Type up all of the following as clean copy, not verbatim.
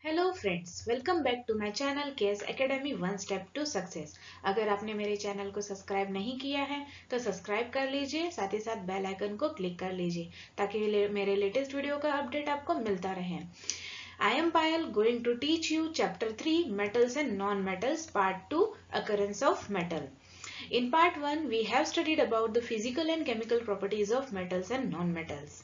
Hello friends, welcome back to my channel KS academy one step to success. अगर आपने मेरे channel को subscribe नहीं किया है तो सब्सक्राइब कर लीजिए, साथ ही साथ बेल आइकन को क्लिक कर लीजिए ताकि मेरे लेटेस्ट वीडियो का अपडेट आपको मिलता रहे। I am Payal going to teach you chapter 3 metals and non metals part 2 occurrence of metal. In part 1 we have studied about the physical and chemical properties of metals and non-metals.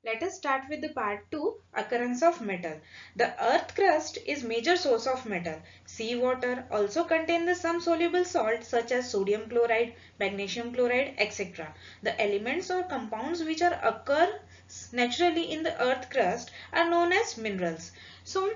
Let us start with the part 2, occurrence of metal. The earth crust is major source of metal. Seawater also contain the some soluble salt such as sodium chloride, magnesium chloride, etc. The elements or compounds which are occur naturally in the earth crust are known as minerals. So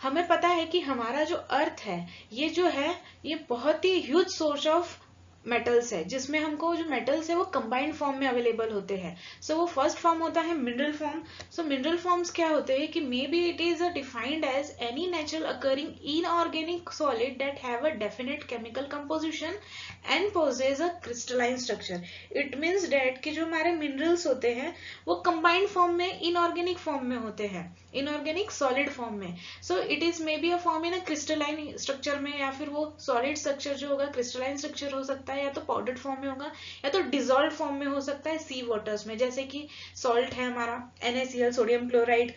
हमें पता है कि हमारा जो अर्थ है ये जो है ये बहुत ही ह्यूज सोर्स ऑफ मेटल्स है, जिसमें हमको जो मेटल्स है वो कंबाइंड फॉर्म में अवेलेबल होते हैं। सो वो फर्स्ट फॉर्म होता है mineral form. So mineral forms क्या होते हैं कि may be it is defined as any natural occurring inorganic solid that have a definite chemical composition and possess a crystalline structure. It means that कि जो हमारे minerals होते हैं वो कंबाइंड फॉर्म में इनऑर्गेनिक फॉर्म में होते हैं, इनऑर्गेनिक सॉलिड फॉर्म में। So it is may be a form in a crystalline structure में, या फिर वो सॉलिड स्ट्रक्चर जो होगा क्रिस्टलाइन स्ट्रक्चर हो सकता है, या तो पाउडर्ड फॉर्म में होगा या तो डिजोल्व फॉर्म में हो सकता है सी वाटर्स में। जैसे कि सॉल्ट है हमारा NaCl, sodium chloride,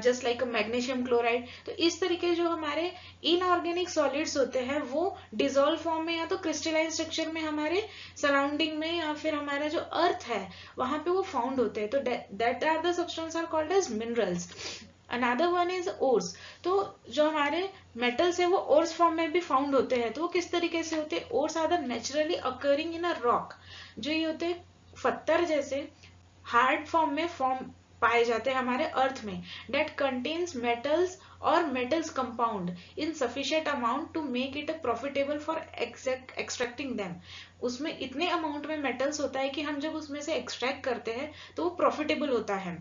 just like magnesium chloride. तो इस तरीके जो हमारे इनऑर्गेनिक सॉलिड्स होते हैं वो डिजोल्व फॉर्म में या तो क्रिस्टलाइन स्ट्रक्चर में हमारे सराउंडिंग में या फिर हमारा जो अर्थ है वहां पे वो फाउंड होते हैं। तो that are the substance are called as minerals. Another one is ores. तो जो हमारे मेटल्स है वो ओर्स फॉर्म में भी फाउंड होते हैं। तो वो किस तरीके से होते हैं? Ores are the naturally occurring in a rock. जो ये होते हैं पत्थर जैसे हार्ड फॉर्म में फॉर्म पाए जाते हैं हमारे अर्थ में, डेट कंटेन्स मेटल्स और metals compound in sufficient amount to make it a profitable for extracting them. उसमें इतने अमाउंट में मेटल्स होता है कि हम जब उसमें से एक्सट्रैक्ट करते हैं तो वो प्रॉफिटेबल होता है।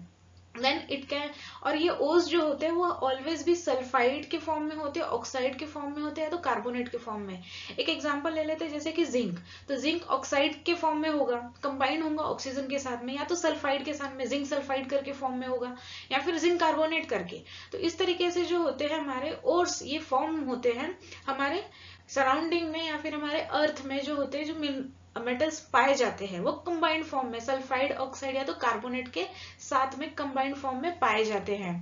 देन इट कैन, और ये ओस जो होते हैं वो ऑलवेज भी सल्फाइड के फॉर्म में होते हैं, ऑक्साइड के फॉर्म में होते हैं, या तो कार्बोनेट के फॉर्म में। एक एग्जांपल ले लेते हैं जैसे कि जिंक। तो जिंक ऑक्साइड के फॉर्म में होगा, कंबाइंड होगा ऑक्सीजन के साथ में, या तो सल्फाइड के साथ में जिंक सल्फाइड करके फॉर्म में होगा, या फिर जिंक कार्बोनेट करके। तो इस तरीके से जो होते हैं हमारे ओर्स ये फॉर्म होते हैं हमारे सराउंडिंग में या फिर हमारे अर्थ में जो होते हैं, जो मेटल्स पाए जाते हैं वो कंबाइंड फॉर्म में सल्फाइड ऑक्साइड या तो कार्बोनेट के साथ में कंबाइंड फॉर्म में पाए जाते हैं।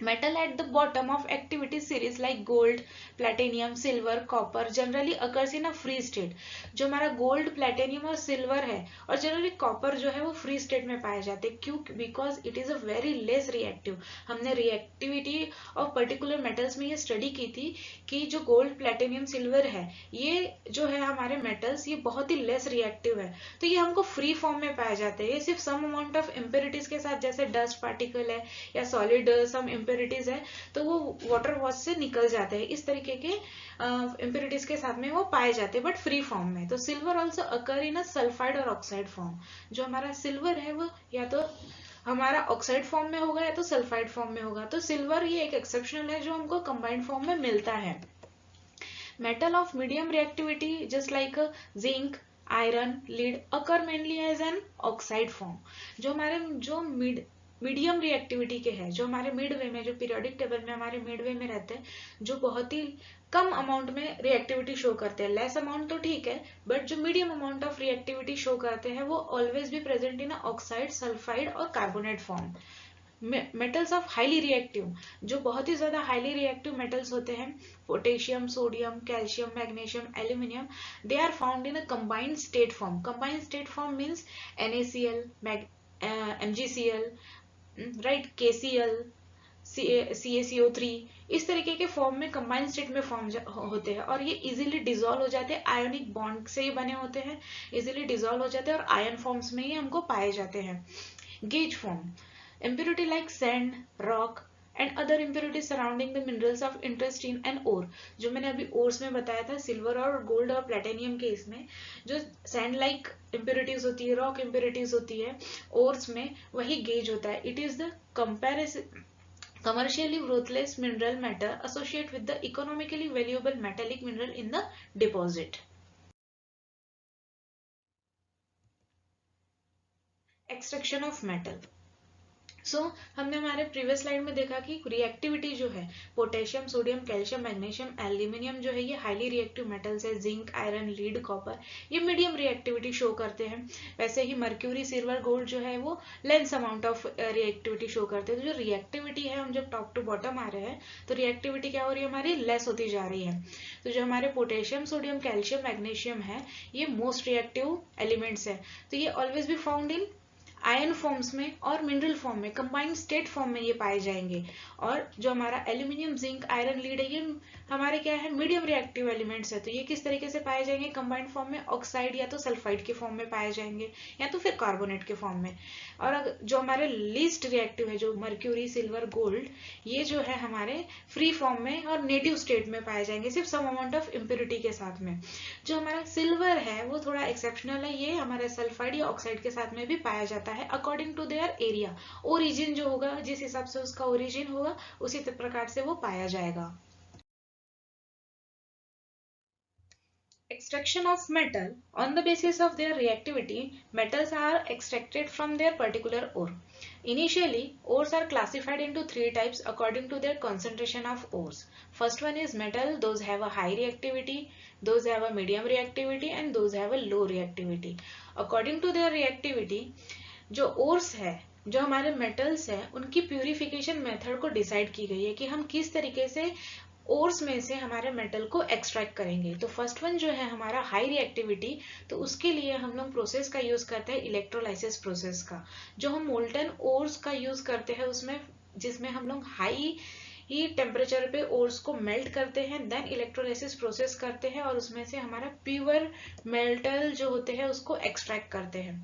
Metal at the bottom of activity series like gold, platinum, silver, copper generally occurs in a free state. जो हमारा गोल्ड, प्लेटिनियम और सिल्वर है और जनरली कॉपर जो है वो फ्री स्टेट में पाए जाते हैं। क्यों? Because it is a very less reactive. हमने रिएक्टिविटी ऑफ पर्टिकुलर मेटल्स में ये स्टडी की थी कि जो गोल्ड, प्लेटिनियम, सिल्वर है ये जो है हमारे मेटल्स ये बहुत ही लेस रिएक्टिव है। तो ये हमको फ्री फॉर्म में पाए जाते हैं। ये सिर्फ सम अमाउंट ऑफ इम्प्योरिटीज के साथ, जैसे डस्ट पार्टिकल है या सॉलिड सम इम्प्योरिटीज है, तो वो वाटर वॉश से निकल जाते हैं। इस तरीके के इम्प्योरिटीज के साथ में वो पाए जाते हैं बट फ्री फॉर्म में। तो सिल्वर ऑल्सो अकर इन अ सल्फाइड और ऑक्साइड फॉर्म। जो हमारा सिल्वर है वो या तो हमारा ऑक्साइड फॉर्म में होगा या तो सल्फाइड फॉर्म में होगा। तो सिल्वर ये एक एक्सेप्शनल है जो हमको कंबाइंड फॉर्म में मिलता है। Metal of medium reactivity just like zinc, iron, lead occur mainly as an oxide form. जो हमारे जो मीडियम रिएक्टिविटी के हैं, जो हमारे मिड वे में, जो पीरियोडिक टेबल में हमारे मिड वे में रहते हैं, जो बहुत ही कम अमाउंट में रिएक्टिविटी शो करते हैं, लेस अमाउंट तो ठीक है बट जो medium amount of reactivity show करते हैं वो ऑलवेज भी प्रेजेंट इन ऑक्साइड, सल्फाइड और carbonate form. Metals of highly reactive, जो बहुत ही ज्यादा हाईली रिएक्टिव मेटल्स होते हैं, potassium, sodium, calcium, magnesium, aluminium, they are found in a combined state form. Combined state form means NaCl, MgCl, right, KCl, CaCO3, इस तरीके के form में कंबाइंड स्टेट में फॉर्म होते हैं और ये इजीली डिजोल्व हो जाते हैं। आयोनिक बॉन्ड से ही बने होते हैं, इजीली डिजोल्व हो जाते हैं और आयन फॉर्म्स में ही हमको पाए जाते हैं। Gauge form, impurity like sand, rock and other impurities surrounding the minerals of interest in an ore। जो मैंने अभी ओर्स में बताया था सिल्वर और गोल्ड और प्लेटिनियम के, इसमें जो सैंड लाइक इम्प्योरिटीज होती है, रॉक इम्प्योरिटीज होती है, ओर्स में वही गेज होता है। It is the comparison commercially worthless mineral matter associated with the economically valuable metallic mineral in the deposit. Extraction of metal. हमने हमारे प्रीवियस स्लाइड में देखा कि रिएक्टिविटी जो है potassium, sodium, calcium, magnesium, aluminium जो है ये हाईली रिएक्टिव मेटल्स है। जिंक, आयरन, लीड, कॉपर ये मीडियम रिएक्टिविटी शो करते हैं। वैसे ही मर्क्यूरी, सिल्वर, गोल्ड जो है वो less amount of reactivity show करते हैं। तो जो रिएक्टिविटी है, हम जब टॉप टू बॉटम आ रहे हैं तो रिएक्टिविटी क्या हो रही है हमारी, लेस होती जा रही है। तो जो हमारे पोटेशियम, सोडियम, कैल्शियम, मैग्नीशियम है ये मोस्ट रिएक्टिव एलिमेंट्स है। तो ये ऑलवेज भी फाउंड इन आयन फॉर्म्स में और मिनरल फॉर्म में, कंबाइंड स्टेट फॉर्म में ये पाए जाएंगे। और जो हमारा एल्यूमिनियम, जिंक, आयरन, लीड है ये हमारे क्या है, मीडियम रिएक्टिव एलिमेंट्स है। तो ये किस तरीके से पाए जाएंगे, कंबाइंड फॉर्म में, ऑक्साइड या तो सल्फाइड के फॉर्म में पाए जाएंगे या तो फिर कार्बोनेट के फॉर्म में। और जो हमारे लीस्ट रिएक्टिव है, जो मर्क्यूरी, सिल्वर, गोल्ड, ये जो है हमारे फ्री फॉर्म में और नेटिव स्टेट में पाए जाएंगे, सिर्फ सम अमाउंट ऑफ इम्प्योरिटी के साथ में। जो हमारा सिल्वर है वो थोड़ा एक्सेप्शनल है, ये हमारे सल्फाइड या ऑक्साइड के साथ में भी पाया जाता है according to their area. Origin जो होगा, जिस हिसाब से उसका ओरिजिन होगा उसी प्रकार से वो पाया जाएगा। Extraction of metal. On the basis of their reactivity, metals are extracted from their particular ore. Initially, ores are classified into three types according to their concentration of ores. First one is metal, those have a high reactivity, those have a medium reactivity and those have a low reactivity. According to their reactivity, जो ores है, जो हमारे metals है, उनकी purification method को decide की गई है कि हम किस तरीके से ओर्स में से हमारे मेटल को एक्सट्रैक्ट करेंगे। तो फर्स्ट वन जो है हमारा हाई रिएक्टिविटी, तो उसके लिए हम लोग प्रोसेस का यूज करते हैं इलेक्ट्रोलाइसिस प्रोसेस का। जो हम मोल्टन ओर्स का यूज करते हैं उसमें, जिसमें हम लोग हाई ही टेम्परेचर पे ओर्स को मेल्ट करते हैं, देन इलेक्ट्रोलाइसिस प्रोसेस करते हैं और उसमें से हमारा प्योर मेटल जो होते हैं उसको एक्सट्रैक्ट करते हैं।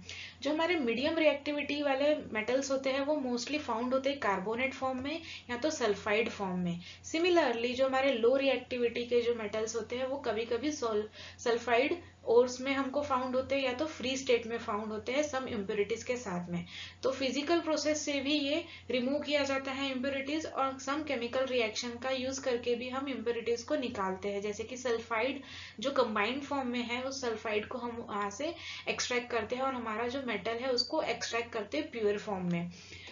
जो हमारे मीडियम रिएक्टिविटी वाले मेटल्स होते हैं वो मोस्टली फाउंड होते हैं कार्बोनेट फॉर्म में या तो सल्फाइड फॉर्म में। सिमिलरली जो हमारे लो रिएक्टिविटी के जो मेटल्स होते हैं वो कभी कभी सल्फाइड ओर्स में हमको फाउंड होते हैं या तो फ्री स्टेट में फाउंड होते हैं सम इम्प्योरिटीज के साथ में। तो फिजिकल प्रोसेस से भी ये रिमूव किया जाता है इम्प्योरिटीज, और सम केमिकल रिएक्शन का यूज करके भी हम इम्प्योरिटीज को निकालते हैं। जैसे कि सल्फाइड जो कंबाइंड फॉर्म में है उस सल्फाइड को हम वहां से एक्सट्रैक्ट करते हैं और हमारा जो मेटल है उसको एक्सट्रैक्ट करते हैं प्योर फॉर्म में।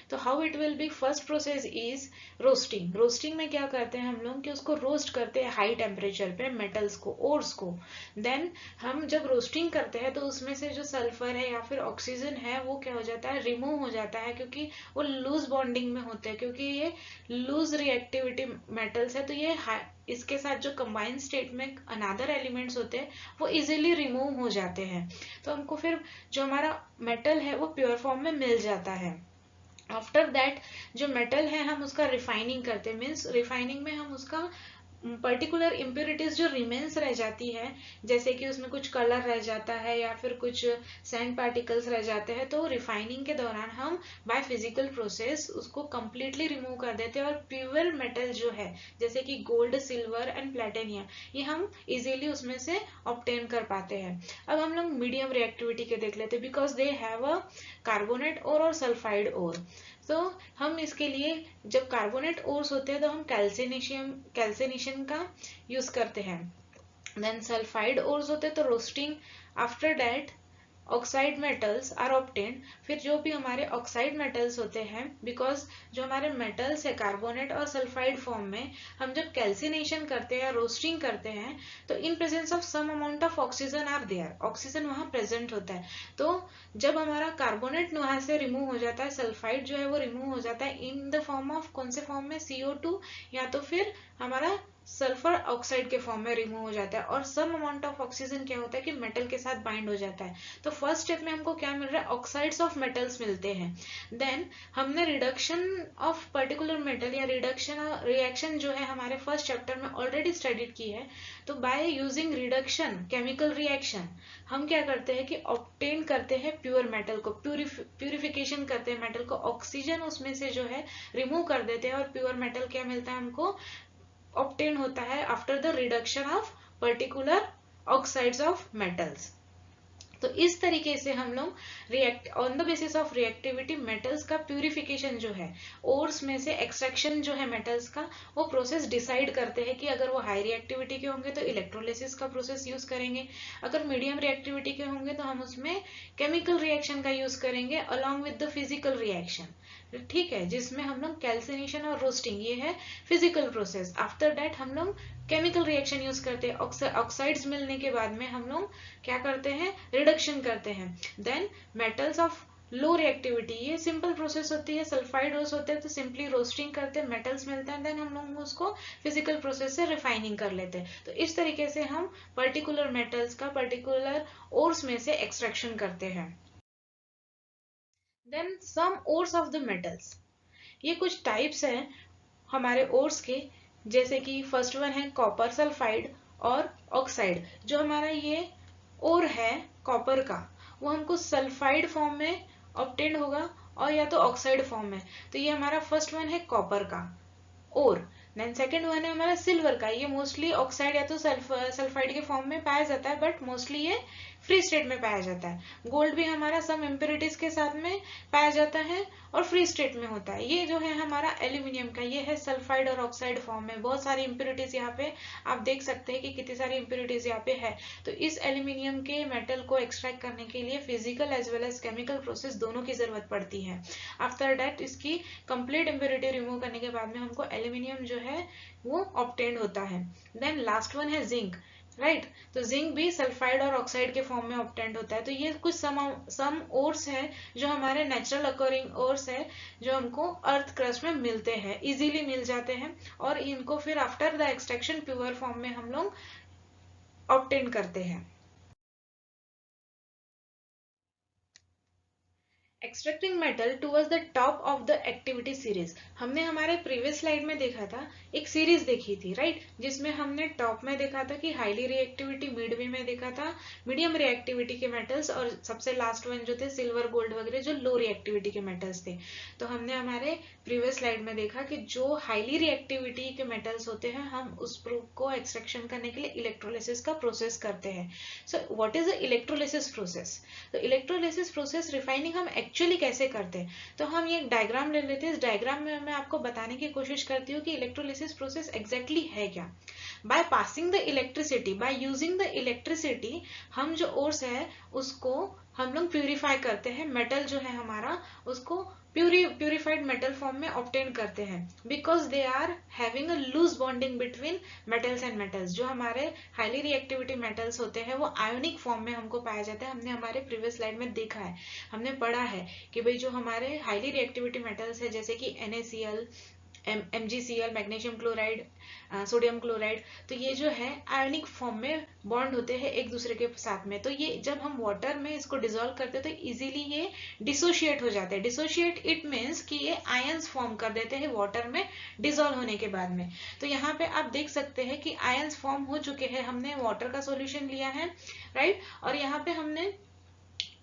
तो how it will be, first process is roasting. Roasting में क्या करते हैं हम लोग कि उसको रोस्ट करते हैं हाई टेम्परेचर पे मेटल्स को, ओर्स को। देन हम जब रोस्टिंग करते हैं तो उसमें से जो सल्फर है या फिर ऑक्सीजन है वो क्या हो जाता है, रिमूव हो जाता है, क्योंकि वो लूज बॉन्डिंग में होते हैं, क्योंकि ये लूज रिएक्टिविटी मेटल्स है। तो ये इसके साथ जो कंबाइंड स्टेट में अनदर एलिमेंट्स होते हैं वो इजीली रिमूव हो जाते हैं। तो हमको फिर जो हमारा मेटल है वो प्योर फॉर्म में मिल जाता है। आफ्टर दैट जो मेटल है हम उसका रिफाइनिंग करते हैं, मीन्स रिफाइनिंग में हम उसका पर्टिकुलर इम्प्योरिटीज जो रिमेन्स रह जाती है, जैसे कि उसमें कुछ कलर रह जाता है या फिर कुछ सैंड पार्टिकल्स रह जाते हैं, तो रिफाइनिंग के दौरान हम बाय फिजिकल प्रोसेस उसको कंप्लीटली रिमूव कर देते हैं और प्योर मेटल जो है जैसे कि गोल्ड, सिल्वर एंड प्लेटिनियम, ये हम इजीली उसमें से ऑब्टेन कर पाते हैं। अब हम लोग मीडियम रिएक्टिविटी के देख लेते हैं, because they have a carbonate ore और सल्फाइड ओर। तो हम इसके लिए जब कार्बोनेट ओर्स होते हैं तो हम कैल्सिनेशन का यूज करते हैं। देन सल्फाइड ओर्स होते हैं तो roasting. After that oxide metals are obtained. फिर जो भी हमारे ऑक्साइड मेटल्स होते हैं, बिकॉज जो हमारे मेटल्स है कार्बोनेट और सल्फाइड फॉर्म में, हम जब कैल्सिनेशन करते हैं या रोस्टिंग करते हैं तो in presence of some amount of oxygen are there, oxygen वहां प्रेजेंट होता है। तो जब हमारा कार्बोनेट वहां से रिमूव हो जाता है, सल्फाइड जो है वो रिमूव हो जाता है इन द फॉर्म ऑफ कौन से फॉर्म में, CO2 या तो फिर हमारा सल्फर ऑक्साइड के फॉर्म में रिमूव हो जाता है, और सम अमाउंट ऑफ ऑक्सीजन क्या होता है कि मेटल के साथ बाइंड हो जाता है। तो फर्स्ट स्टेप में हमको क्या मिल रहा है, ऑक्साइड्स ऑफ मेटल्स मिलते हैं। देन हमने रिडक्शन ऑफ पर्टिकुलर मेटल या रिएक्शन जो है हमारे फर्स्ट चैप्टर में ऑलरेडी स्टडीड की है। तो bye using reduction chemical reaction हम क्या करते हैं कि ऑब्टेन करते हैं प्योर मेटल को, प्यूरिफिकेशन करते हैं मेटल को, ऑक्सीजन उसमें से जो है रिमूव कर देते हैं और प्योर मेटल क्या मिलता है हमको, obtained होता है after the reduction of particular oxides of metals. तो इस तरीके से हम लोग react on the basis of reactivity metals का प्यूरिफिकेशन जो है, ओर्स में से एक्सट्रैक्शन जो है मेटल्स का, वो प्रोसेस डिसाइड करते हैं कि अगर वो हाई रिएक्टिविटी के होंगे तो इलेक्ट्रोलिसिस का प्रोसेस यूज करेंगे, अगर मीडियम रिएक्टिविटी के होंगे तो हम उसमें केमिकल रिएक्शन का यूज करेंगे along with the physical reaction, ठीक है, जिसमें हम लोग कैल्सिनेशन और रोस्टिंग, ये है फिजिकल प्रोसेस। आफ्टर दैट हम लोग केमिकल रिएक्शन यूज करते हैं, ऑक्साइड्स मिलने के बाद में हम लोग क्या करते हैं, रिडक्शन करते हैं। Then metals of low reactivity, ये सिंपल प्रोसेस होती है, सल्फाइड ओर्स होते हैं तो सिंपली रोस्टिंग करते हैं, मेटल्स मिलते हैं, देन हम लोग उसको फिजिकल प्रोसेस से रिफाइनिंग कर लेते हैं। तो इस तरीके से हम पर्टिकुलर मेटल्स का पर्टिकुलर ओर्स में से एक्सट्रैक्शन करते हैं। Then some ores of the metals, ये कुछ टाइप्स हैं हमारे ओर्स के, जैसे कि फर्स्ट वन है कॉपर सल्फाइड और ऑक्साइड। जो हमारा ये ओर है कॉपर का, वो हमको सल्फाइड फॉर्म में ऑब्टेन होगा और या तो ऑक्साइड फॉर्म में। तो ये हमारा फर्स्ट वन है कॉपर का ओर। देन सेकंड वन है हमारा सिल्वर का, ये मोस्टली ऑक्साइड या तो सल्फाइड के फॉर्म में पाया जाता है, बट मोस्टली ये फ्री स्टेट में पाया जाता है। गोल्ड भी हमारा सम इम्प्योरिटीज के साथ में पाया जाता है और फ्री स्टेट में होता है। ये जो है हमारा एल्यूमिनियम का, ये है सल्फाइड और ऑक्साइड फॉर्म में। बहुत सारी इम्प्योरिटीज यहाँ पे आप देख सकते हैं कि कितनी सारी इम्प्योरिटीज यहाँ पे है। तो इस एल्यूमिनियम के मेटल को एक्सट्रैक्ट करने के लिए physical as well as chemical process दोनों की जरूरत पड़ती है। आफ्टर दैट इसकी कंप्लीट इम्प्योरिटी रिमूव करने के बाद में हमको एल्यूमिनियम जो है वो ऑब्टेन्ड होता है। देन लास्ट वन है जिंक, राइट। तो जिंक भी सल्फाइड और ऑक्साइड के फॉर्म में ऑब्टेन्ड होता है। तो ये कुछ सम ओर्स है जो हमारे नेचुरल अकरिंग ओर्स है, जो हमको अर्थ क्रस्ट में मिलते हैं, इजीली मिल जाते हैं, और इनको फिर after the extraction pure form में हम लोग ऑब्टेन करते हैं। Extracting metal towards the top of the activity series. हमने हमारे प्रीवियस स्लाइड में देखा था, एक सीरीज देखी थी, राइट, जिसमें हमने टॉप में देखा था कि हाईली रिएक्टिविटी, मिड में देखा था मीडियम रिएक्टिविटी के मेटल्स, और सबसे लास्ट वन जो थे सिल्वर गोल्ड वगैरह जो लो रिएक्टिविटी के मेटल्स थे। तो हमने हमारे प्रीवियस स्लाइड में देखा कि जो हाईली रिएक्टिविटी के मेटल्स होते हैं, हम उस को एक्सट्रैक्शन करने के लिए इलेक्ट्रोलिसिस का प्रोसेस करते हैं। सो what is the electrolysis process? तो इलेक्ट्रोलिसिस प्रोसेस रिफाइनिंग हम एक्चुअली कैसे करते हैं, तो हम ये डायग्राम ले लेते हैं। इस डायग्राम में मैं आपको बताने की कोशिश करती हूँ कि इलेक्ट्रोलिसिस प्रोसेस एग्जैक्टली है क्या। By passing the electricity, by using the electricity, हम जो ओर्स है उसको हम लोग प्यूरिफाई करते हैं। मेटल जो है हमारा उसको प्यूरिफाइड मेटल फॉर्म में ऑब्टेन करते हैं, because they are having a loose bonding between metals and metals. जो हमारे हाईली रिएक्टिविटी मेटल्स होते हैं वो आयोनिक फॉर्म में हमको पाया जाता है। हमने हमारे प्रीवियस स्लाइड में देखा है, हमने पढ़ा है कि भाई जो हमारे हाईली रिएक्टिविटी मेटल्स है जैसे कि NaCl, MgCl, magnesium chloride, sodium chloride, तो ये जो है आयोनिक फॉर्म में बॉन्ड होते हैं एक दूसरे के साथ में। तो ये जब हम वाटर में इसको डिसॉल्व करते हैं तो इजीली ये डिसोशिएट हो जाते हैं। डिसोशिएट इट मीन्स कि ये आयंस फॉर्म कर देते हैं वाटर में डिसॉल्व होने के बाद में। तो यहाँ पे आप देख सकते हैं कि आयंस फॉर्म हो चुके हैं, हमने वाटर का सॉल्यूशन लिया है, राइट। और यहाँ पे हमने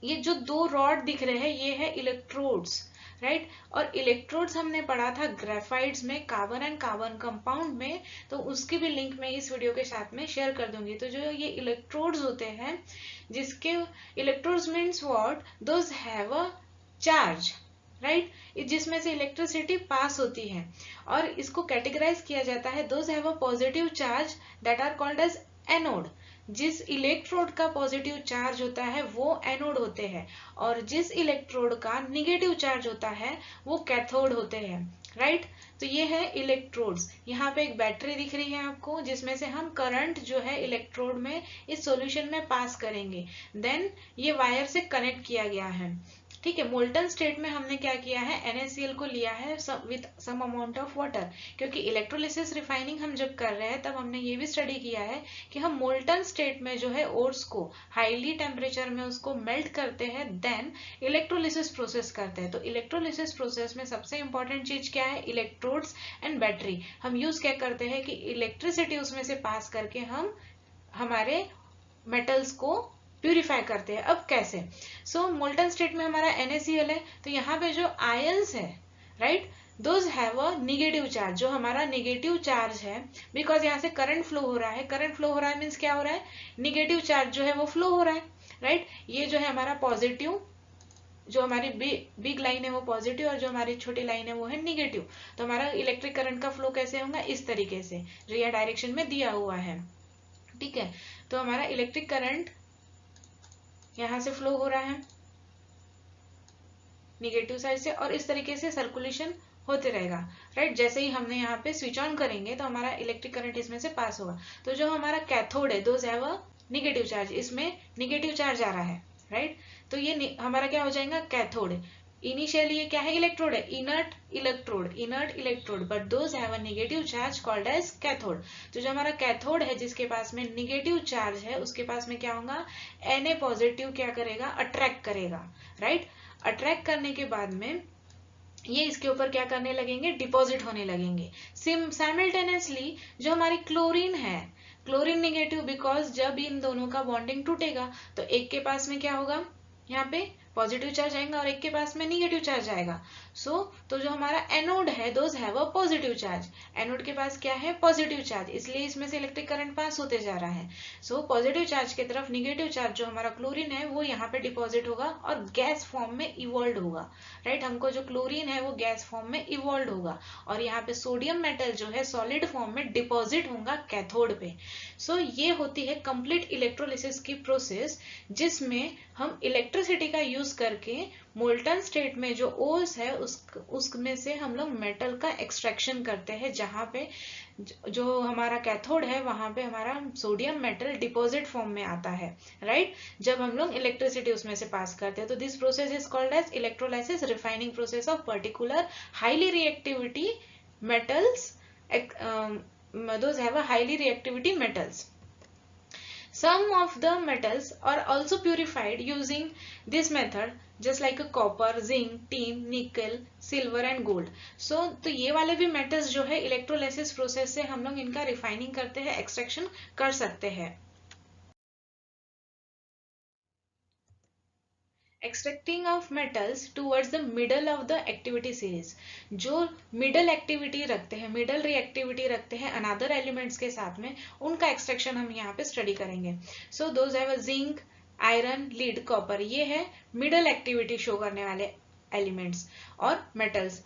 ये जो दो रॉड दिख रहे हैं ये है इलेक्ट्रोड्स, राइट। और इलेक्ट्रोड्स हमने पढ़ा था ग्रेफाइट्स में, कार्बन एंड कार्बन कंपाउंड में, तो उसकी भी लिंक मैं इस वीडियो के साथ में शेयर कर दूंगी। तो जो ये इलेक्ट्रोड्स होते हैं, जिसके electrodes means what, those have a charge, right, जिसमें से इलेक्ट्रिसिटी पास होती है, और इसको कैटेगराइज किया जाता है, those have a positive charge that are called as anode. जिस इलेक्ट्रोड का पॉजिटिव चार्ज होता है वो एनोड होते हैं, और जिस इलेक्ट्रोड का निगेटिव चार्ज होता है वो कैथोड होते हैं, राइट। तो ये है इलेक्ट्रोड्स। यहाँ पे एक बैटरी दिख रही है आपको, जिसमें से हम करंट जो है इलेक्ट्रोड में इस सॉल्यूशन में पास करेंगे। देन ये वायर से कनेक्ट किया गया है, ठीक है। मोल्टन स्टेट में हमने क्या किया है, NaCl को लिया है with some amount of water, क्योंकि इलेक्ट्रोलिसिस रिफाइनिंग हम जब कर रहे हैं तब हमने ये भी स्टडी किया है कि हम मोल्टन स्टेट में जो है ओर्स को हाईली टेम्परेचर में उसको मेल्ट करते हैं, देन इलेक्ट्रोलिसिस प्रोसेस करते हैं। तो इलेक्ट्रोलिसिस प्रोसेस में सबसे इंपॉर्टेंट चीज क्या है, इलेक्ट्रोड्स एंड बैटरी। हम यूज क्या करते हैं कि इलेक्ट्रिसिटी उसमें से पास करके हम हमारे मेटल्स को प्यूरिफाई करते हैं। अब कैसे, सो मोल्टन स्टेट में हमारा NaCl है, तो यहाँ पे जो आयंस है, right, those have a negative charge. जो हमारा निगेटिव चार्ज है, बिकॉज यहाँ से करंट फ्लो हो रहा है, करंट फ्लो हो रहा है मीन्स क्या हो रहा है, निगेटिव चार्ज जो है वो फ्लो हो रहा है, राइट। ये जो है हमारा पॉजिटिव, जो हमारी बिग लाइन है वो पॉजिटिव और जो हमारी छोटी लाइन है वो है निगेटिव। तो हमारा इलेक्ट्रिक करंट का फ्लो कैसे होगा, इस तरीके से रिया डायरेक्शन में दिया हुआ है, ठीक है। तो हमारा इलेक्ट्रिक करंट यहां से फ्लो हो रहा है निगेटिव साइड से और इस तरीके से सर्कुलेशन होते रहेगा, राइट। जैसे ही हमने यहाँ पे स्विच ऑन करेंगे तो हमारा इलेक्ट्रिक करंट इसमें से पास होगा। तो जो हमारा कैथोड है those have a negative charge, इसमें निगेटिव चार्ज आ रहा है, राइट। तो ये हमारा क्या हो जाएगा, कैथोड। इनिशियली ये क्या है, इलेक्ट्रोड है, inert electrode, but those have a negative charge called as cathode. तो जो हमारा कैथोड है जिसके पास में निगेटिव चार्ज है उसके पास में क्या होगा, Na पॉजिटिव क्या करेगा, अट्रैक्ट करेगा, राइट। अट्रैक्ट करने के बाद में ये इसके ऊपर क्या करने लगेंगे, डिपॉजिट होने लगेंगे। साइमल्टेनियसली जो हमारी क्लोरीन है, क्लोरीन निगेटिव, बिकॉज जब इन दोनों का बॉन्डिंग टूटेगा तो एक के पास में क्या होगा, यहाँ पे पॉजिटिव चार्ज आएगा और एक के पास में निगेटिव चार्ज आएगा। तो जो हमारा एनोड है those have a positive charge, anode के पास क्या है, पॉजिटिव चार्ज, इसलिए इसमें से इलेक्ट्रिक करंट पास होते जा रहा है। पॉजिटिव चार्ज की तरफ निगेटिव चार्ज जो हमारा क्लोरीन है वो यहाँ पे डिपॉजिट होगा और गैस फॉर्म में इवॉल्व होगा, राइट। हमको जो क्लोरीन है वो गैस फॉर्म में इवॉल्व होगा और यहाँ पे सोडियम मेटल जो है सॉलिड फॉर्म में डिपॉजिट होगा कैथोड पे। ये होती है कंप्लीट इलेक्ट्रोलिसिस की प्रोसेस, जिसमें हम इलेक्ट्रिसिटी का यूज करके मोल्टन स्टेट में जो ओर्स है उसमें से हम लोग मेटल का एक्सट्रैक्शन करते हैं, जहां पे जो हमारा कैथोड है वहां पे हमारा सोडियम मेटल डिपॉजिट फॉर्म में आता है, राइट। जब हम लोग इलेक्ट्रिसिटी उसमें से पास करते हैं तो this process is called as electrolysis refining process of particular highly reactivity metals, those have a highly reactivity metals. Some of the metals are also purified using this method, just like a copper, zinc, tin, nickel, silver and gold. तो ये वाले भी metals जो है electrolysis process से हम लोग इनका रिफाइनिंग करते हैं, एक्सट्रैक्शन कर सकते हैं। Extracting of metals towards the middle of the activity series, जो मिडल एक्टिविटी रखते हैं, मिडल रिएक्टिविटी रखते हैं अनदर एलिमेंट्स के साथ में, उनका एक्सट्रैक्शन हम यहाँ पे स्टडी करेंगे। Those have zinc, iron, lead, copper, ये है मिडल एक्टिविटी शो करने वाले एलिमेंट्स और metals.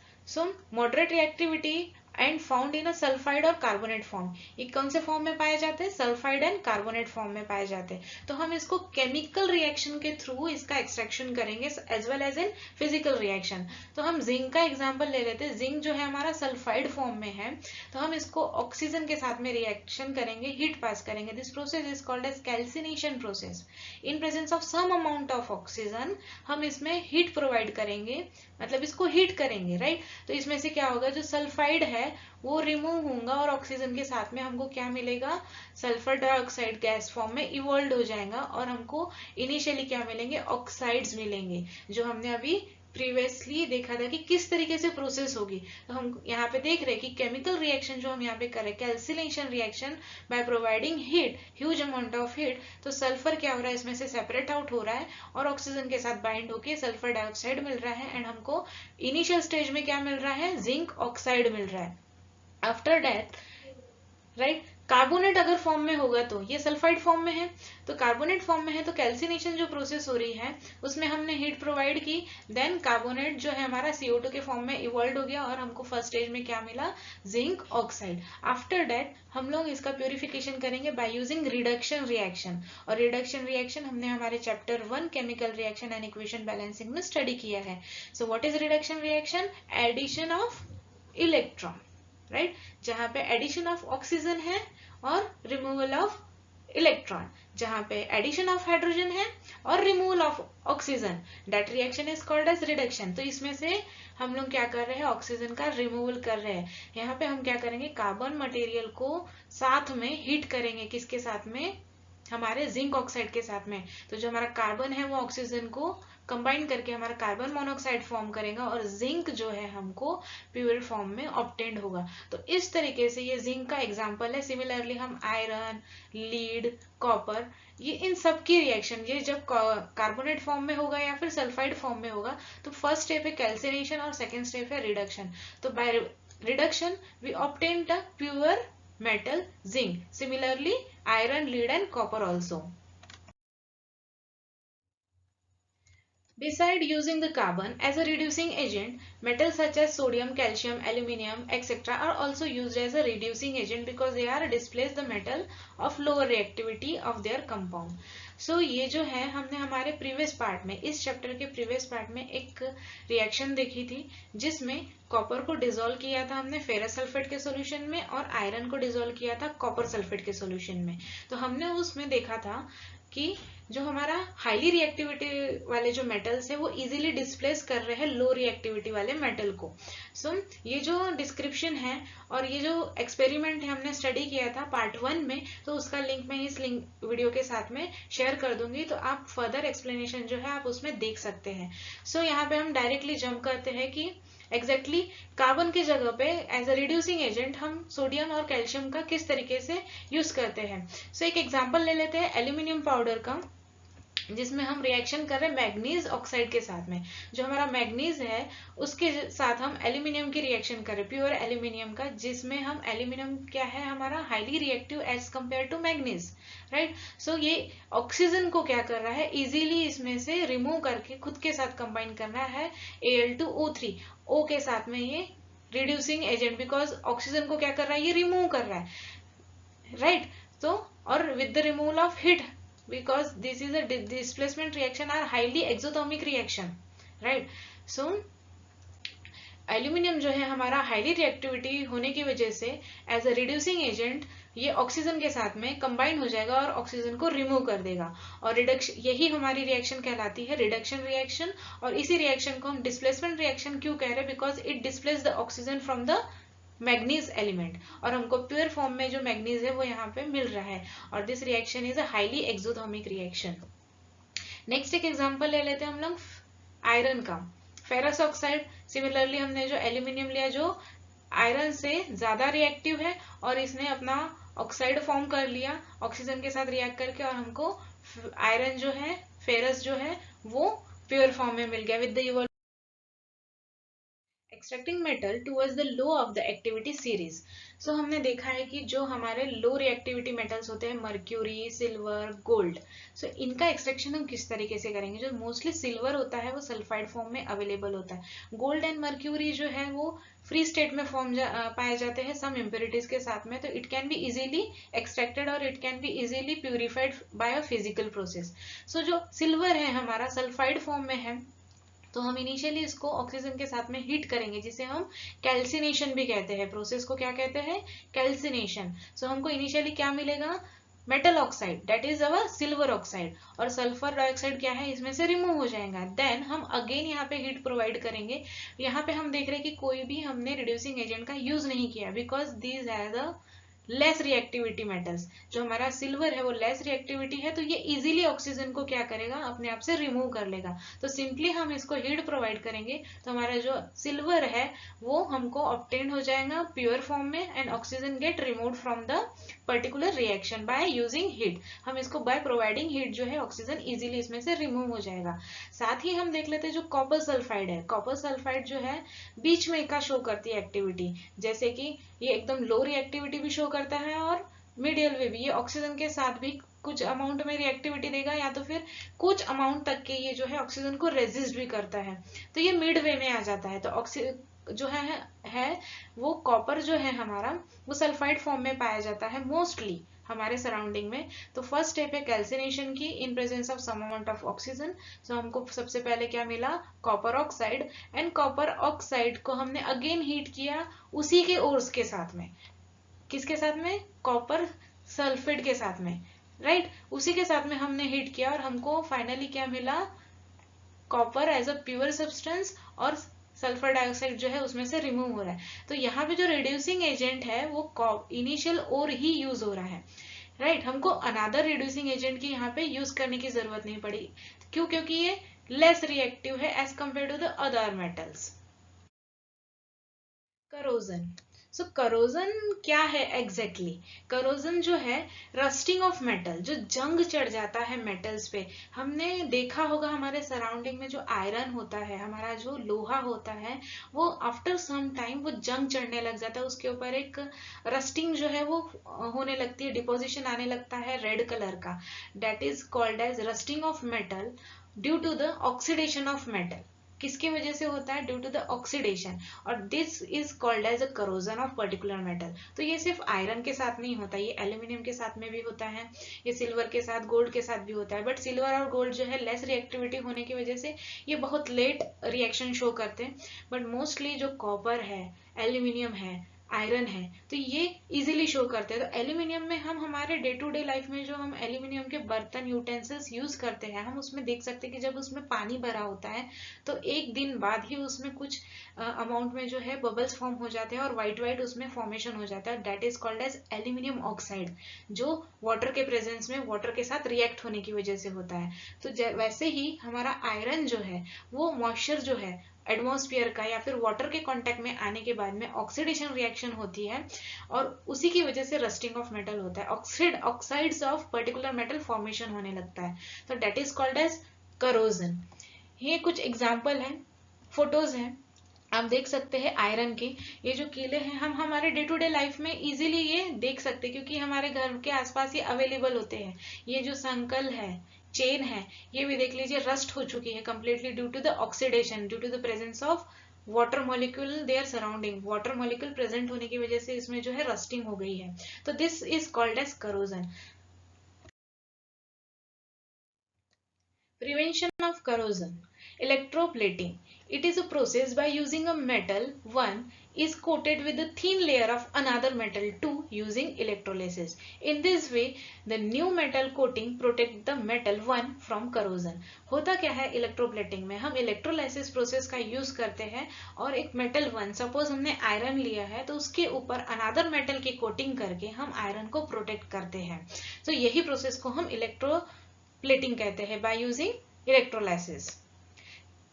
Moderate reactivity and found in a sulphide और कार्बोनेट फॉर्म, ये कौन से फॉर्म में पाए जाते हैं, सल्फाइड एंड कार्बोनेट फॉर्म में पाए जाते हैं। तो हम इसको केमिकल रिएक्शन के थ्रू इसका एक्सट्रैक्शन करेंगे as well as in physical reaction. तो हम जिंक का एग्जांपल ले लेते हैं। जिंक जो है हमारा सल्फाइड फॉर्म में है, तो हम इसको ऑक्सीजन के साथ में रिएक्शन करेंगे, हीट पास करेंगे। This process is called as calcination process. In presence of some amount of oxygen हम इसमें हीट प्रोवाइड करेंगे, मतलब इसको हीट करेंगे, राइट। तो इसमें से क्या होगा, जो सल्फाइड है वो रिमूव होगा और ऑक्सीजन के साथ में हमको क्या मिलेगा, सल्फर डाइऑक्साइड गैस फॉर्म में इवॉल्व हो जाएगा और हमको इनिशियली क्या मिलेंगे, ऑक्साइड्स मिलेंगे, जो हमने अभी प्रीवियसली देखा था कि किस तरीके से प्रोसेस होगी। तो हम यहाँ पे देख रहे हैं कि केमिकल रिएक्शन जो हम यहाँ पे करें, calcination reaction by providing heat, huge amount of heat, तो सल्फर क्या हो रहा है, इसमें से सेपरेट आउट हो रहा है और ऑक्सीजन के साथ बाइंड होके सल्फर डाइऑक्साइड मिल रहा है एंड हमको इनिशियल स्टेज में क्या मिल रहा है, जिंक ऑक्साइड मिल रहा है। आफ्टर डेथ, राइट, कार्बोनेट अगर फॉर्म में होगा तो ये सल्फाइड फॉर्म में है, तो कार्बोनेट फॉर्म में है तो कैल्सिनेशन जो प्रोसेस हो रही है उसमें हमने हीट प्रोवाइड की, देन कार्बोनेट जो है हमारा CO2 के फॉर्म में इवॉल्व हो गया और हमको फर्स्ट स्टेज में क्या मिला, जिंक ऑक्साइड। आफ्टर डेट हम लोग इसका प्यूरिफिकेशन करेंगे बाय यूजिंग रिडक्शन रिएक्शन, और रिडक्शन रिएक्शन हमने हमारे chapter 1 chemical reaction and equation balancing में स्टडी किया है। So what is reduction reaction, addition of electron, right, जहां पे एडिशन ऑफ ऑक्सीजन है और रिमूवल ऑफ इलेक्ट्रॉन, जहां पे एडिशन ऑफ हाइड्रोजन है और removal of oxygen, that reaction is called as reduction. तो इसमें से हम लोग क्या कर रहे हैं, ऑक्सीजन का रिमूवल कर रहे हैं। यहाँ पे हम क्या करेंगे, कार्बन मटेरियल को साथ में हीट करेंगे, किसके साथ में, हमारे जिंक ऑक्साइड के साथ में। तो जो हमारा कार्बन है वो ऑक्सीजन को कंबाइन करके हमारा कार्बन मोनोऑक्साइड फॉर्म करेगा और जिंक जो है हमको प्योर फॉर्म में ऑब्टेन्ड होगा। तो इस तरीके से ये जिंक का एग्जांपल है। सिमिलरली हम आयरन, लीड, कॉपर, ये इन सब की रिएक्शन, ये जब कार्बोनेट फॉर्म में होगा या फिर सल्फाइड फॉर्म में होगा तो फर्स्ट स्टेप है कैल्सिनेशन और सेकेंड स्टेप है रिडक्शन। तो by reduction we obtain the pure metal zinc, similarly iron, lead and copper also. Beside using the carbon as a reducing agent, metals such as sodium, calcium, aluminium, etc. are also used as a reducing agent because they are displace the metal of lower reactivity of their compound. So ये जो है हमने हमारे previous part में, इस chapter के previous part में एक रिएक्शन देखी थी जिसमें कॉपर को डिसॉल्व किया था हमने फेरस सल्फेट के सॉल्यूशन में और आयरन को डिसॉल्व किया था कॉपर सल्फेट के सॉल्यूशन में। तो हमने उसमें देखा था कि जो हमारा हाईली रिएक्टिविटी वाले जो मेटल्स है वो इजीली डिस्प्लेस कर रहे हैं लो रिएक्टिविटी वाले मेटल को। सो ये जो डिस्क्रिप्शन है और ये जो एक्सपेरिमेंट है हमने स्टडी किया था पार्ट 1 में, तो उसका लिंक मैं इस लिंक वीडियो के साथ में शेयर कर दूंगी, तो आप फर्दर एक्सप्लेनेशन जो है आप उसमें देख सकते हैं। सो यहाँ पे हम डायरेक्टली जंप करते हैं कि एग्जैक्टली कार्बन की जगह पे एज अ रिड्यूसिंग एजेंट हम सोडियम और कैल्शियम का किस तरीके से यूज करते हैं। सो एक एग्जांपल ले लेते हैं एल्यूमिनियम पाउडर का, जिसमें हम रिएक्शन कर रहे हैं मैग्नीज ऑक्साइड के साथ में। जो हमारा मैग्नीज है उसके साथ हम एल्यूमिनियम की रिएक्शन कर रहे हैं, प्योर एल्यूमिनियम का, जिसमें हम एल्यूमिनियम क्या है हमारा highly reactive as compare to manganese, right. So ये ऑक्सीजन को क्या कर रहा है इजीली इसमें से रिमूव करके खुद के साथ कंबाइन करना है Al2O3 O के साथ में, ये रिड्यूसिंग एजेंट बिकॉज ऑक्सीजन को क्या कर रहा है ये रिमूव कर रहा है, राइट। तो और with the removal of heat because this is a displacement reaction are highly exothermic reaction, right। So aluminium जो है हमारा हाईली रिएक्टिविटी होने की वजह से एज अ रिड्यूसिंग एजेंट ये ऑक्सीजन के साथ में कंबाइन हो जाएगा और ऑक्सीजन को रिमूव कर देगा, और रिडक्शन, यही हमारी रिएक्शन कहलाती है रिडक्शन रिएक्शन। और इसी रिएक्शन को हम डिस्प्लेसमेंट रिएक्शन क्यों कह रहे हैं, because it displace the oxygen from the manganese element, और हमको प्योर फॉर्म में जो मैग्नीज है वो यहाँ पे मिल रहा है, और this reaction is a highly exothermic reaction. Next एक एग्जांपल ले लेते हैं हम लोग आयरन का, फेरस ऑक्साइड। सिमिलरली हमने जो एल्यूमिनियम लिया जो आयरन से ज्यादा रिएक्टिव है और इसने अपना ऑक्साइड फॉर्म कर लिया ऑक्सीजन के साथ रिएक्ट करके, और हमको आयरन जो है फेरस जो है वो प्योर फॉर्म में मिल गया with the extracting metal towards the low of the activity series. So हमने देखा है कि जो हमारे लो रिएक्टिविटी मेटल्स होते हैं मर्क्यूरी, सिल्वर, गोल्ड, सो इनका एक्सट्रैक्शन हम किस तरीके से करेंगे। जो मोस्टली सिल्वर होता है वो सल्फाइड फॉर्म में अवेलेबल होता है। गोल्ड एंड मर्क्यूरी जो है वो फ्री स्टेट में पाए जाते हैं सम इम्प्योरिटीज के साथ में, तो it can be easily extracted और it can be easily purified by a physical process. So जो सिल्वर है हमारा सल्फाइड फॉर्म में है, तो हम इनिशियली इसको ऑक्सीजन के साथ में हीट करेंगे, जिसे हम कैल्सिनेशन भी कहते हैं। प्रोसेस को क्या कहते हैं, कैल्सिनेशन। सो हमको इनिशियली क्या मिलेगा, metal oxide, that is our silver oxide, और सल्फर डाइऑक्साइड क्या है इसमें से रिमूव हो जाएगा। देन हम अगेन यहाँ पे हीट प्रोवाइड करेंगे। यहाँ पे हम देख रहे हैं कि कोई भी हमने रिड्यूसिंग एजेंट का यूज नहीं किया, because these are the less reactivity metals. जो हमारा सिल्वर है वो लेस रिएक्टिविटी है, तो ये इजीली ऑक्सीजन को क्या करेगा अपने आप से रिमूव कर लेगा। तो सिंपली हम इसको हीट प्रोवाइड करेंगे तो हमारा जो सिल्वर है वो हमको ऑब्टेन हो जाएगा प्योर फॉर्म में, and oxygen get remove from the particular reaction by using heat. हम इसको बाय प्रोवाइडिंग हीट जो है ऑक्सीजन इजीली इसमें से रिमूव हो जाएगा। साथ ही हम देख लेते हैं जो कॉपर सल्फाइड है, कॉपर सल्फाइड जो है बीच में का शो करती है एक्टिविटी, जैसे कि ये एकदम लो रिएक्टिविटी भी शो करता है और मीडियल वे भी, ये ऑक्सीजन के साथ भी कुछ अमाउंट में रिएक्टिविटी देगा या तो फिर कुछ अमाउंट तक के ये जो है ऑक्सीजन को रेजिस्ट भी करता है, तो ये मिड वे में आ जाता है। तो ऑक्सीजन जो है वो कॉपर जो है हमारा वो सल्फाइड फॉर्म में पाया जाता है मोस्टली हमारे सराउंडिंग में। तो फर्स्ट स्टेप है कैल्सिनेशन की in presence of some amount of oxygen. So हमको सबसे पहले क्या मिला, copper oxide, and copper oxide को हमने अगेन हीट किया उसी के ओर्स के साथ में, किसके साथ में, कॉपर सल्फेट के साथ में, राइट। उसी के साथ में हमने हीट किया और हमको फाइनली क्या मिला, copper as a pure substance, और सल्फर डाइऑक्साइड जो है उसमें से रिमूव हो रहा है। तो यहाँ पे जो रिड्यूसिंग एजेंट है वो इनिशियल और ही यूज हो रहा है, राइट। हमको अनदर रिड्यूसिंग एजेंट की यहाँ पे यूज करने की जरूरत नहीं पड़ी, क्यों, क्योंकि ये लेस रिएक्टिव है as compare to the other metals. Corrosion. So corrosion क्या है एग्जैक्टली, करोजन जो है रस्टिंग ऑफ मेटल, जो जंग चढ़ जाता है मेटल्स पे। हमने देखा होगा हमारे सराउंडिंग में जो आयरन होता है, हमारा जो लोहा होता है, वो आफ्टर सम टाइम वो जंग चढ़ने लग जाता है, उसके ऊपर एक रस्टिंग जो है वो होने लगती है, डिपोजिशन आने लगता है रेड कलर का, that is called as rusting of metal. Due to the oxidation of metal. किसकी वजह से होता है? ड्यू टू द ऑक्सीडेशन, और this is called as a corrosion of particular metal. तो ये सिर्फ आयरन के साथ नहीं होता, ये एल्यूमिनियम के साथ में भी होता है, ये सिल्वर के साथ, गोल्ड के साथ भी होता है। बट सिल्वर और गोल्ड जो है लेस रिएक्टिविटी होने की वजह से ये बहुत लेट रिएक्शन शो करते हैं। बट मोस्टली जो कॉपर है, एल्यूमिनियम है, आयरन है, तो ये इजीली शो करते हैं। तो एल्यूमिनियम में हम हमारे डे टू डे लाइफ में जो हम एल्यूमिनियम के बर्तन, यूटेंसिल्स यूज करते हैं, हम उसमें देख सकते हैं कि जब उसमें पानी भरा होता है तो एक दिन बाद ही उसमें कुछ अमाउंट में जो है बबल्स फॉर्म हो जाते हैं और व्हाइट व्हाइट उसमें फॉर्मेशन हो जाता है। That is called as aluminium oxide, जो वाटर के प्रेजेंस में वाटर के साथ रिएक्ट होने की वजह से होता है। तो वैसे ही हमारा आयरन जो है वो मॉइस्चर जो है एटमॉस्फेयर का या फिर वाटर के कांटेक्ट में आने के बाद में ऑक्सीडेशन रिएक्शन होती है और उसी की वजह से रस्टिंग ऑफ मेटल होता है, oxides of particular metal formation होने लगता है। तो that is called as corrosion. ये कुछ एग्जांपल हैं, फोटोज हैं, आप देख सकते हैं आयरन के। ये जो कीले हैं हम हमारे डे टू डे लाइफ में इजीली ये देख सकते हैं क्योंकि हमारे घर के आसपास ये अवेलेबल होते हैं। ये जो संकल है, चेन है, ये भी देख लीजिए रस्ट हो चुकी है completely due to the oxidation, due to the presence of water molecule their surrounding. Water molecule present होने की वजह से इसमें जो है रस्टिंग हो गई है। तो this is called as corrosion. Prevention of corrosion. Electroplating. It is a process by using a metal, one is coated with a thin layer of another metal, two using electrolysis. In this way, the new metal coating protect the metal one from corrosion. होता क्या है electroplating में? हम electrolysis process का use करते हैं और एक मेटल वन, सपोज हमने आयरन लिया है तो उसके ऊपर अनदर मेटल की कोटिंग करके हम आयरन को प्रोटेक्ट करते हैं। तो यही प्रोसेस को हम प्लेटिंग कहते हैं by using electrolysis.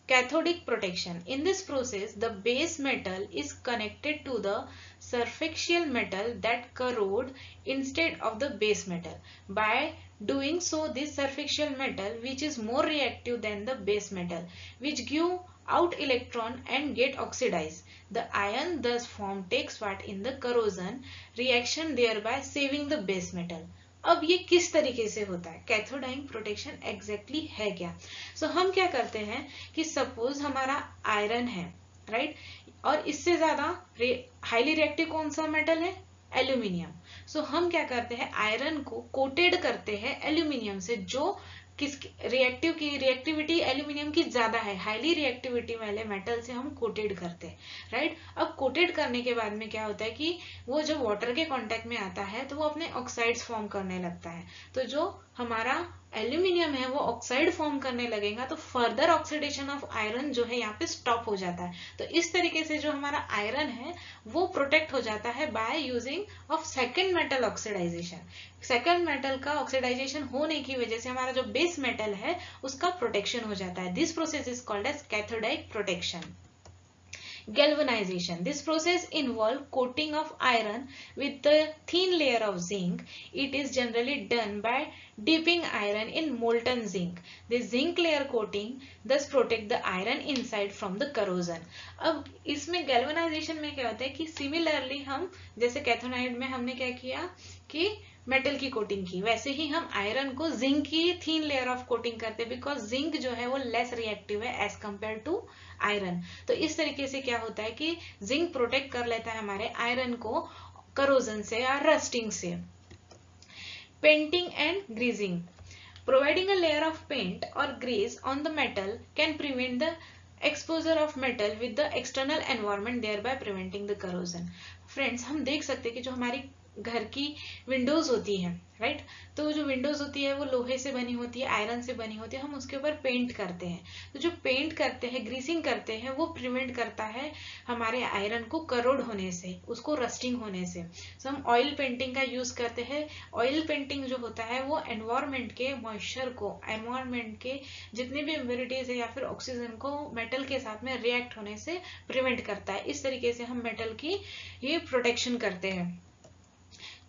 Cathodic protection. In this process, the base metal is connected to the surfacial metal that corrode instead of the base metal. By doing so, this surfacial metal, which is more reactive than the base metal, which give out electron and get oxidized. The ion thus formed takes part in the corrosion reaction, thereby saving the base metal. अब ये किस तरीके से होता है? कैथोडाइन protection exactly है क्या? सो हम क्या करते हैं कि सपोज हमारा आयरन है, राइट, और इससे ज्यादा हाईली रिएक्टिव कौन सा मेटल है? एल्यूमिनियम। सो हम क्या करते हैं, आयरन को कोटेड करते हैं एल्यूमिनियम से, जो किस रिएक्टिविटी एल्यूमिनियम की ज्यादा है, हाईली रिएक्टिविटी वाले मेटल से हम कोटेड करते हैं, राइट। अब कोटेड करने के बाद में क्या होता है कि वो जब वाटर के कांटेक्ट में आता है तो वो अपने ऑक्साइड्स फॉर्म करने लगता है। तो जो हमारा एल्यूमिनियम है वो ऑक्साइड फॉर्म करने लगेगा, तो फर्दर ऑक्सीडेशन ऑफ आयरन जो है यहाँ पे स्टॉप हो जाता है। तो इस तरीके से जो हमारा आयरन है वो प्रोटेक्ट हो जाता है by using of second metal oxidisation. Second metal का ऑक्सीडाइजेशन होने की वजह से हमारा जो बेस मेटल है उसका प्रोटेक्शन हो जाता है। This process is called as cathodic protection. Galvanization. This process involves coating of iron with a thin layer of zinc. It is generally done by dipping iron in molten zinc. The zinc layer coating thus protect the iron inside from the corrosion. अब इसमें galvanization में क्या होता है कि similarly हम जैसे कैथोनाइड में हमने क्या किया कि मेटल की कोटिंग की, वैसे ही हम आयरन को जिंक की थीन लेयर ऑफ कोटिंग करते हैं, बिकॉज जिंक जो है वो लेस रिएक्टिव है एज कंपेयर टू आयरन। तो इस तरीके से क्या होता है कि जिंक प्रोटेक्ट कर लेता है हमारे आयरन को करोजन से या रस्टिंग से। Painting and greasing. Providing a layer of paint और grease on the metal can prevent the exposure of metal with the external environment, thereby preventing the corrosion. Friends, हम देख सकते हैं कि जो हमारी घर की विंडोज होती है, राइट, तो जो विंडोज होती है वो लोहे से बनी होती है, आयरन से बनी होती है, हम उसके ऊपर पेंट करते हैं। तो जो पेंट करते हैं, ग्रीसिंग करते हैं, वो प्रिवेंट करता है हमारे आयरन को करोड होने से, उसको रस्टिंग होने से। तो हम ऑयल पेंटिंग का यूज करते हैं। ऑयल पेंटिंग जो होता है वो एनवायरमेंट के मॉइस्चर को, एनवायरमेंट के जितने भी इम्प्योरिटीज है या फिर ऑक्सीजन को मेटल के साथ में रिएक्ट होने से प्रिवेंट करता है। इस तरीके से हम मेटल की ये प्रोटेक्शन करते हैं।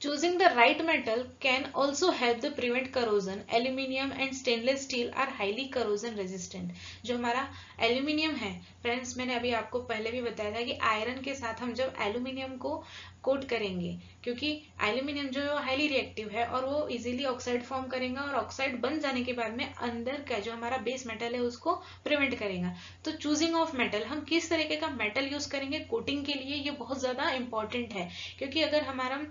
Choosing the right metal can also help the prevent corrosion. Aluminium and stainless steel are highly corrosion resistant. जो हमारा एल्यूमिनियम है फ्रेंड्स, मैंने अभी आपको पहले भी बताया था कि आयरन के साथ हम जब एल्यूमिनियम को कोट करेंगे, क्योंकि एल्यूमिनियम जो है हाईली रिएक्टिव है और वो इजीली ऑक्साइड फॉर्म करेगा और ऑक्साइड बन जाने के बाद में अंदर का जो हमारा बेस मेटल है उसको प्रिवेंट करेगा। तो चूजिंग ऑफ मेटल, हम किस तरीके का मेटल यूज करेंगे कोटिंग के लिए, ये बहुत ज्यादा इंपॉर्टेंट है। क्योंकि अगर हमारा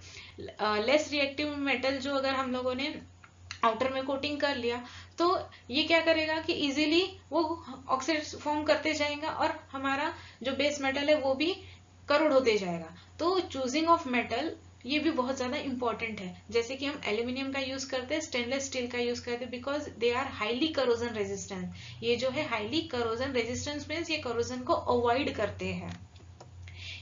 लेस रिएक्टिव मेटल जो अगर हम लोगों ने आउटर में कोटिंग कर लिया तो ये क्या करेगा कि इजीली वो ऑक्साइड फॉर्म करते जाएगा और हमारा जो बेस मेटल है वो भी करोड़ होते जाएगा। तो चूजिंग ऑफ मेटल ये भी बहुत ज्यादा इंपॉर्टेंट है। जैसे कि हम एल्यूमिनियम का यूज करते हैं, स्टेनलेस स्टील का यूज करते हैं, because they are highly corrosion resistant. ये जो है हाईली करोजन रेजिस्टेंस मीन्स ये करोजन को अवॉइड करते हैं।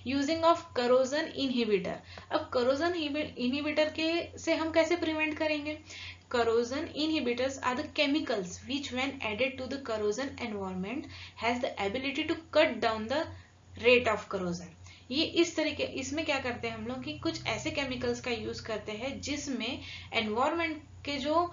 यूजिंग ऑफ करोजन इनहिबिटर, अब करोजन इनहिबिटर के से हम कैसे प्रिवेंट करेंगे? corrosion inhibitors are the chemicals which when added to the corrosion environment has the ability to cut down the rate of corrosion। ये इस तरीके, इसमें क्या करते हैं हम लोग कि कुछ ऐसे केमिकल्स का यूज करते हैं जिसमें एनवायरमेंट के जो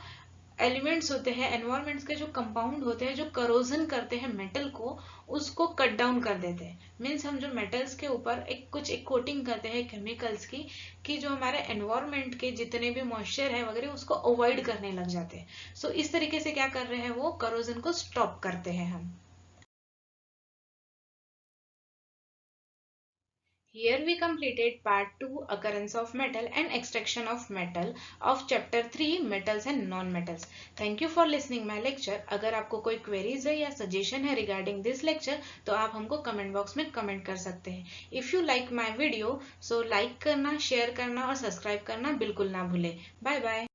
एलिमेंट्स होते हैं, एनवायरमेंट्स के जो कंपाउंड होते हैं जो करोजन करते हैं मेटल को, उसको कट डाउन कर देते हैं। मीन्स हम जो मेटल्स के ऊपर एक कोटिंग करते हैं केमिकल्स की, कि जो हमारे एनवायरमेंट के जितने भी मॉइस्चर है वगैरह उसको अवॉइड करने लग जाते हैं। सो इस तरीके से क्या कर रहे हैं, वो करोजन को स्टॉप करते हैं हम। Here we completed part 2 occurrence of metal and extraction of metal of chapter 3 metals and non-metals. Thank you for listening my lecture. अगर आपको कोई queries है या suggestion है regarding this lecture तो आप हमको comment box में comment कर सकते हैं। If you like my video so like करना, share करना और subscribe करना बिल्कुल ना भूलें। Bye bye.